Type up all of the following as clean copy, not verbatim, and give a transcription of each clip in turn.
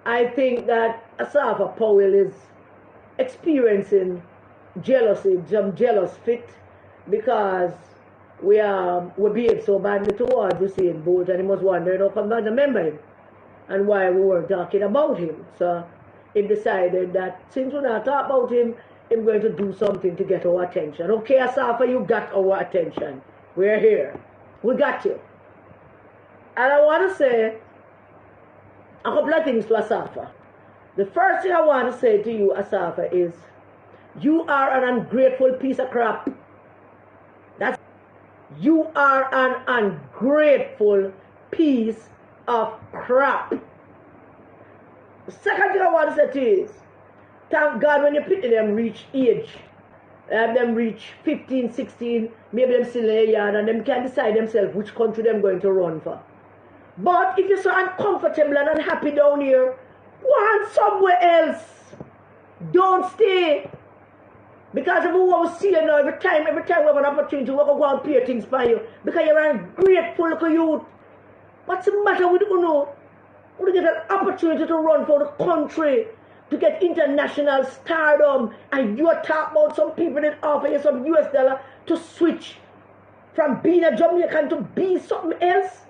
I think that Asafa Powell is experiencing jealousy, some jealous fit, because we behave so badly towards the same boat, and he was wondering how come God remember him and why we weren't talking about him. So he decided that since we're not talking about him, I'm going to do something to get our attention. Okay, Asafa, you got our attention. We're here. We got you. And I want to say a couple of things to Asafa. The first thing I want to say to you, Asafa, is you are an ungrateful piece of crap. You are an ungrateful piece of crap. The second thing I want to say to you is, thank God when you pity them reach age, them reach 15, 16, maybe them still in a yard, and them can decide themselves which country them going to run for. But if you're so uncomfortable and unhappy down here, go on somewhere else. Don't stay. Because if we want to see you now, every time we have an opportunity, we're going to go and pay things for you. Because you're ungrateful little youth. What's the matter with you now? We get an opportunity to run for the country, to get international stardom, and you're talking about some people that offer you some US dollar to switch from being a Jamaican to be something else.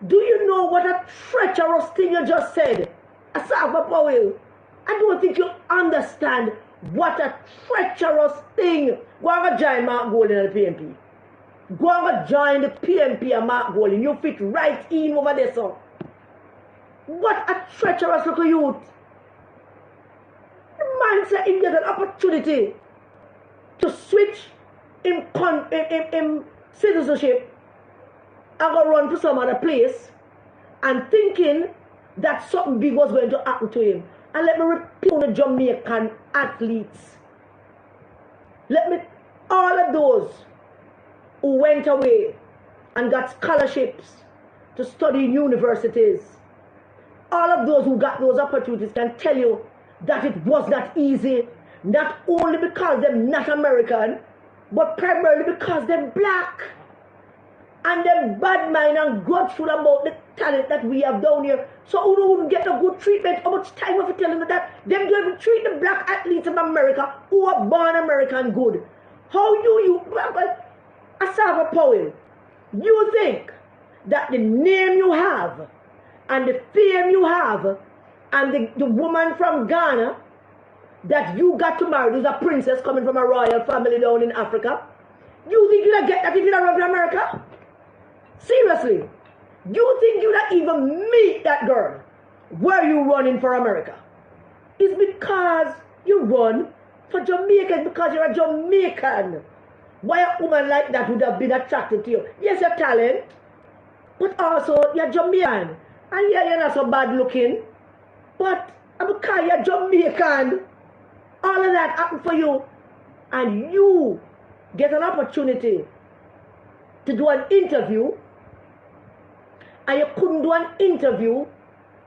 Do you know what a treacherous thing you just said? Asafa Powell, I don't think you understand what a treacherous thing. Go and join Mark Golden and the PMP. Go and join the PMP and Mark Golden. You fit right in over there, sir. What a treacherous little youth. The man said he get an opportunity to switch in citizenship and go run to some other place and thinking that something big was going to happen to him. And let me repeat the Jamaican athletes. All of those who went away and got scholarships to study in universities, all of those who got those opportunities can tell you that it was not easy, not only because they're not American, but primarily because they're black. And they're bad mind and grudgeful about the talent that we have down here. So who don't get a good treatment? How much time have you telling me that? Them don't even treat the black athletes of America who are born American good. How do you, Asafa Powell, you think that the name you have and the fame you have and the woman from Ghana that you got to marry, who's a princess coming from a royal family down in Africa, you think you'll get that if you don't run to America? Seriously, you think you don't even meet that girl where you running for America? It's because you run for Jamaica, because you're a Jamaican. Why a woman like that would have been attracted to you? Yes, you're talent, but also you're Jamaican. And yeah, you're not so bad looking, but because you're Jamaican, all of that happened for you, and you get an opportunity to do an interview, and you couldn't do an interview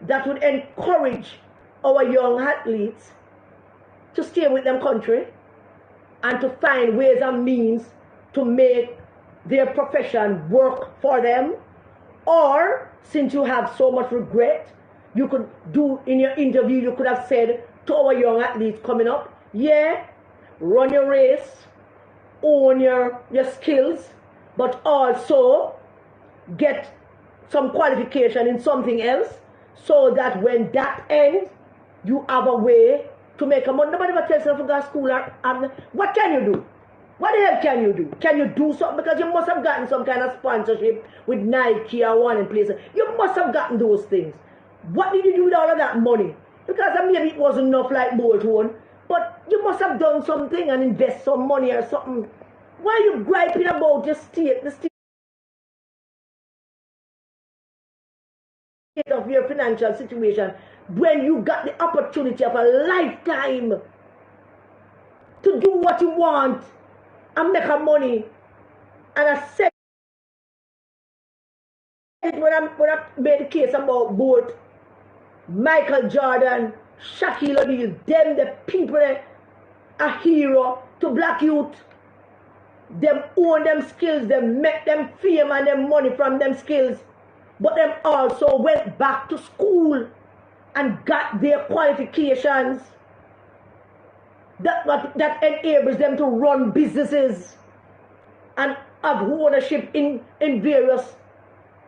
that would encourage our young athletes to stay with them country and to find ways and means to make their profession work for them. Or, since you have so much regret, you could do in your interview, you could have said to our young athletes coming up, yeah, run your race, own your skills, but also get some qualification in something else, so that when that ends, you have a way to make a money. Nobody ever tells you to go to school. What can you do? What the hell can you do? Can you do something? Because you must have gotten some kind of sponsorship with Nike or one in places. You must have gotten those things. What did you do with all of that money? Because maybe it wasn't enough like Bolt one, but you must have done something and invest some money or something. Why are you griping about the state of your financial situation when you got the opportunity of a lifetime to do what you want and make a money? And I said it when I made the case about both Michael Jordan, Shaquille O'Neal, them the people a hero to black youth. Them own them skills, them make them fame and them money from them skills. But them also went back to school and got their qualifications that enables them to run businesses and have ownership in various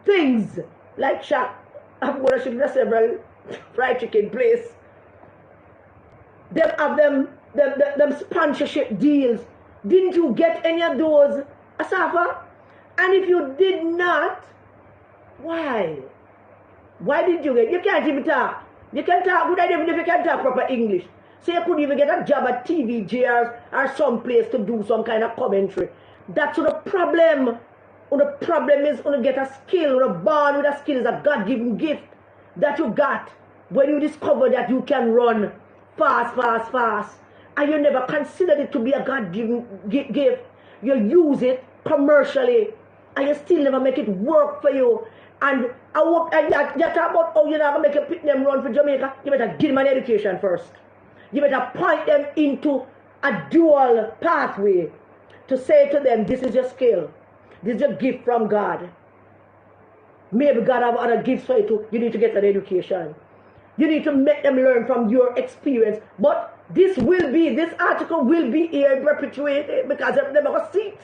things, like Shaq have ownership in several fried chicken place. Them have them sponsorship deals. Didn't you get any of those, Asafa? And if you did not, why? Why did you get? You can't even talk. You can talk good even if you can talk proper English. So you couldn't even get a job at TVJ or some place to do some kind of commentary. That's the problem. The problem is to get a skill, or born with a skill is a God-given gift that you got when you discover that you can run fast, and you never considered it to be a God-given gift. You use it commercially, and you still never make it work for you. And you talk about how you're not going to make them run for Jamaica. You better give them an education first. You better point them into a dual pathway to say to them, this is your skill. This is your gift from God. Maybe God have other gifts for you too. You need to get an education. You need to make them learn from your experience. But this article will be here perpetuated because they're never going to see it.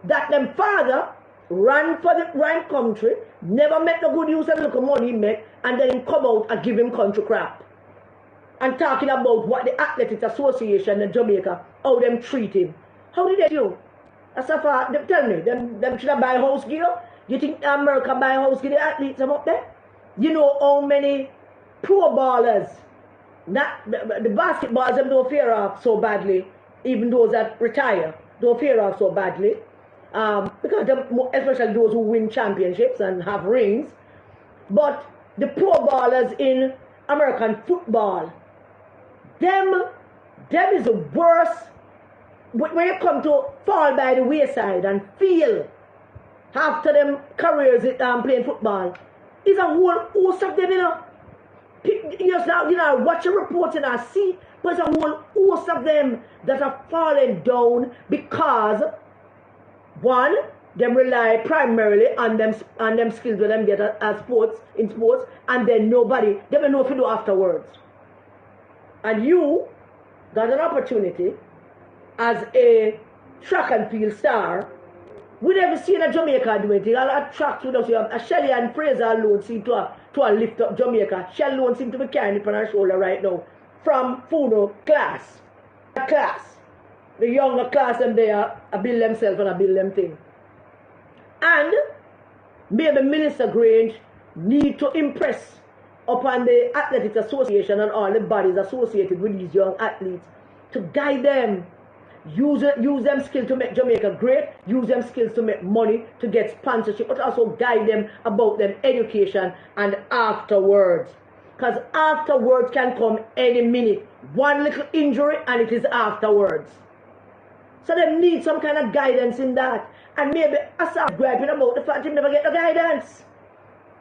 That them father ran for the right country, never make no good use of the little money he make, and then him come out and give him country crap. And talking about what the Athletics Association in Jamaica, how them treat him. How did they do? Asafa, tell me, them should have buy a house gear? You think America buy a house gear the athletes up there? You know how many pro ballers, not the basketballers, them don't fear off so badly, even those that retire, don't fear off so badly. Because especially those who win championships and have rings. But the pro ballers in American football, them is the worst. When you come to fall by the wayside and feel after them careers playing football, it's a whole host of them, you know. You know, watch a report and I see, but it's a whole host of them that are falling down because one, them rely primarily on them skills that them get as in sports, and then nobody, they don't know if you do afterwards. And you got an opportunity as a track and field star. We never seen a Jamaica do it. A lot of tracks with us. A Shelly and Fraser alone seem to lift up Jamaica. Shelly alone seem to be carrying it on her shoulder right now. From Funo class. The younger class and they are build themselves and build them thing. And maybe Minister Grange need to impress upon the Athletics Association and all the bodies associated with these young athletes to guide them. Use them skills to make Jamaica great, use them skills to make money, to get sponsorship, but also guide them about them education and afterwards. Because afterwards can come any minute. One little injury and it is afterwards. So they need some kind of guidance in that. And maybe I start griping about the fact he never get the guidance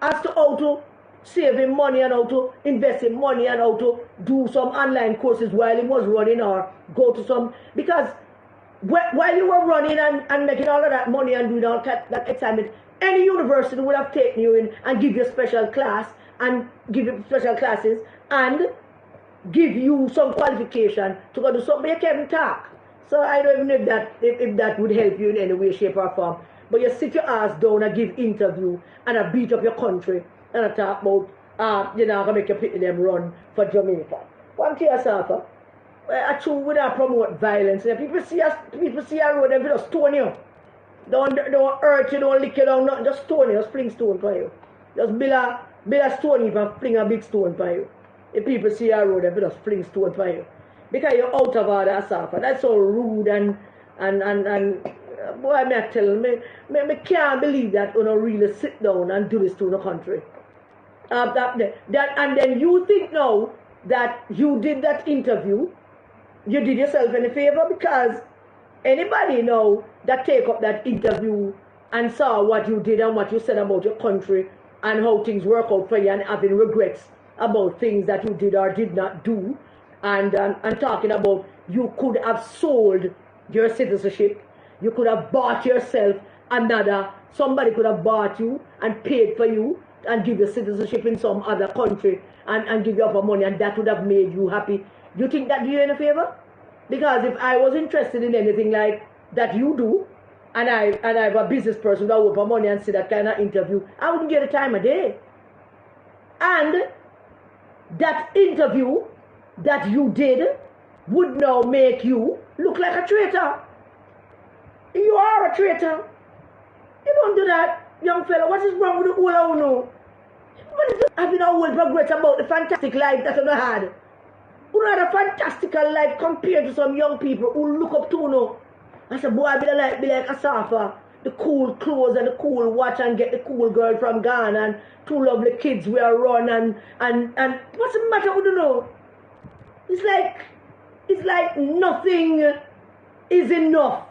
as to how to save him money and how to invest in money and how to do some online courses while he was running or go to some, because while you were running and making all of that money and doing all that excitement, any university would have taken you in and give you a special class and give you special classes and give you some qualification to go do something. You can't talk. So I don't even know if that would help you in any way, shape or form. But you sit your ass down and give interview and beat up your country and I talk about, you know, I'm going to make you pity them run for Jamaica. One thing, Asafa, actually, we don't promote violence. People see a road, they just stone you. Don't hurt you, don't lick you down, nothing. Just stone you, just fling stone for you. Just build a stone heap and fling a big stone for you. If people see a road, they just fling stone for you. Because you're out of order, Asafa. That's so rude and boy, I tell me can't believe that you know really sit down and do this to the country. And then you think now that you did that interview, you did yourself any favor, because anybody now that take up that interview and saw what you did and what you said about your country and how things work out for you and having regrets about things that you did or did not do, and talking about you could have sold your citizenship, you could have bought yourself somebody could have bought you and paid for you and give you citizenship in some other country and give you up money, and that would have made you happy. Do you think that do you any favor? Because if I was interested in anything like that you do, and I'm a business person that work for money and see that kind of interview, I wouldn't get a time a day. And that interview that you did would now make you look like a traitor. You are a traitor. You don't do that, young fellow. What is wrong with the whole of you? What is having a whole regret about the fantastic life that you had? You had a fantastical life compared to some young people who look up to you. I said, boy, I be like Asafa. The cool clothes and the cool watch and get the cool girl from Ghana and two lovely kids we are run and what's the matter with you? It's like nothing is enough.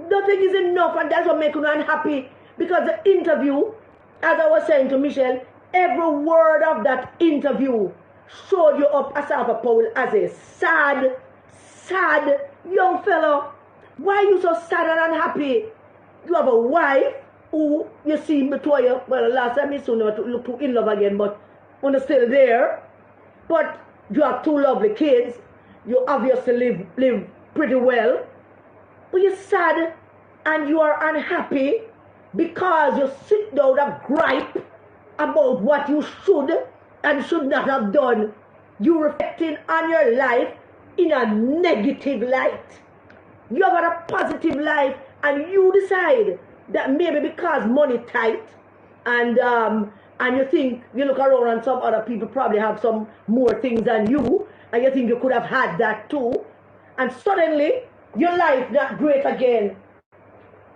Nothing is enough, and that's what makes you unhappy. Because the interview, as I was saying to Michelle, every word of that interview showed you up Asafa Powell as a sad young fellow. Why are you so sad and unhappy? You have a wife who you see between you. Well, last time you saw to look to in love again, but when you're still there. But you have two lovely kids. You obviously live pretty well. But you're sad and you are unhappy because you sit down and gripe about what you should and should not have done. You're reflecting on your life in a negative light. You have a positive life and you decide that maybe because money tight and you think you look around and some other people probably have some more things than you and you think you could have had that too, and suddenly your life not great again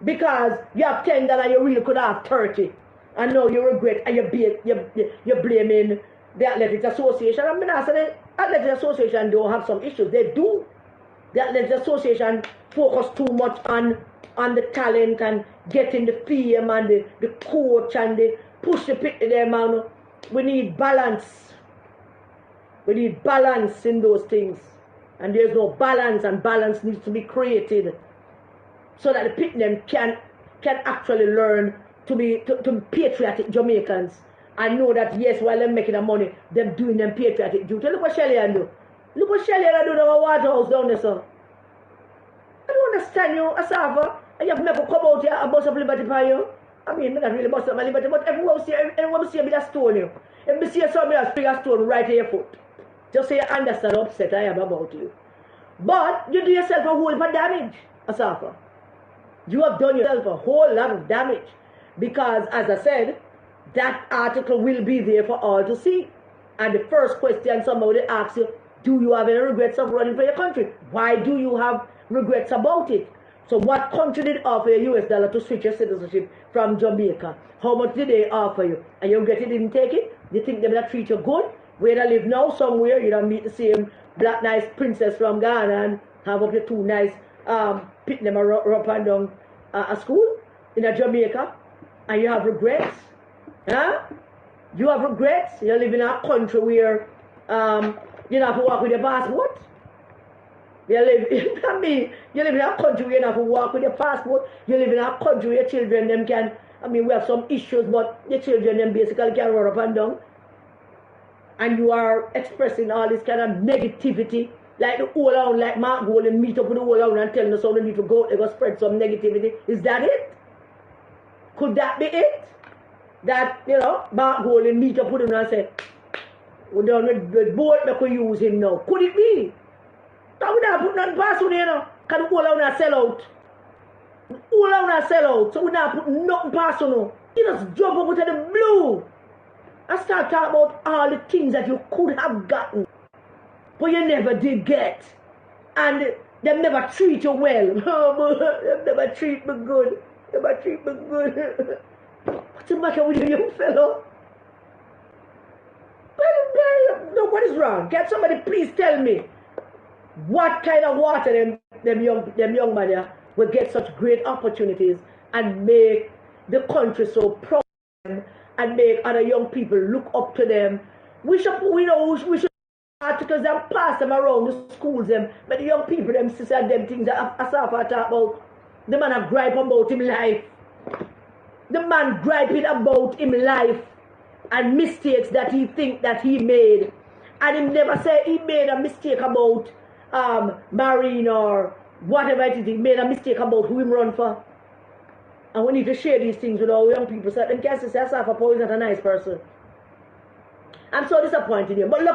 because you have 10 and you really could have 30 and now you regret and you're blaming the Athletics Association. I mean, I said the Athletics Association don't have some issues. They do. The Athletics Association focus too much on the talent and getting the fame and the coach and the push the pit to them, and we need balance. We need balance in those things. And there's no balance, and balance needs to be created so that the pit them can actually learn to be patriotic Jamaicans and know that yes, while they're making the money, they're doing them patriotic duty. Look what Shelly and do. Look what Shelly and do in our Waterhouse down there, sir. I don't understand you, Asafa. And you have never come out here and bust up liberty for you. I mean, not really bust up my liberty, but everyone see me that stone you. If me see somebody else bring a stone right to your foot, just so you understand how upset I am about you. But you do yourself a whole lot of damage, Asafa. You have done yourself a whole lot of damage. Because, as I said, that article will be there for all to see. And the first question somebody asks you, do you have any regrets of running for your country? Why do you have regrets about it? So what country did offer you US dollar to switch your citizenship from Jamaica? How much did they offer you? And you regret you didn't take it? You think they will treat you good? Where they live now, somewhere, you don't meet the same black nice princess from Ghana and have up your two nice pit them up and down a school in a Jamaica, and you have regrets? Huh? You have regrets? You live in a country where you don't have to walk with your passport? You live in a country where you don't have to walk with your passport. You live in a country where your children them can, we have some issues, but your children them basically can run up and down. And you are expressing all this kind of negativity, like the whole around, like Mark Gold and meet up with the whole around and telling us how they need to go, they go spread some negativity. Is that it? Could that be it? That, Mark Gold and meet up with him and say, we're done with boat, we could use him now. Could it be? That would not put nothing past on because the whole around sell out. The whole around sell out, so we not put nothing past on. You just jump up into the blue. I start talking about all the things that you could have gotten, but you never did get. And they never treat you well. They never treat me good. They never treat me good. What's the matter with you, young fellow? No, what is wrong? Can somebody please tell me what kind of water them young man will get such great opportunities and make the country so proud and make other young people look up to them? We should articles and pass them around the schools them, but the young people them sister them things that Asafa talk about. The man have gripe about him life. The man griping about him life and mistakes that he think that he made. And him never say he made a mistake about marrying or whatever it is. He made a mistake about who him run for. And we need to share these things with our young people so that them can say Asafa Powell is not a nice person. I'm so disappointed in him. But look.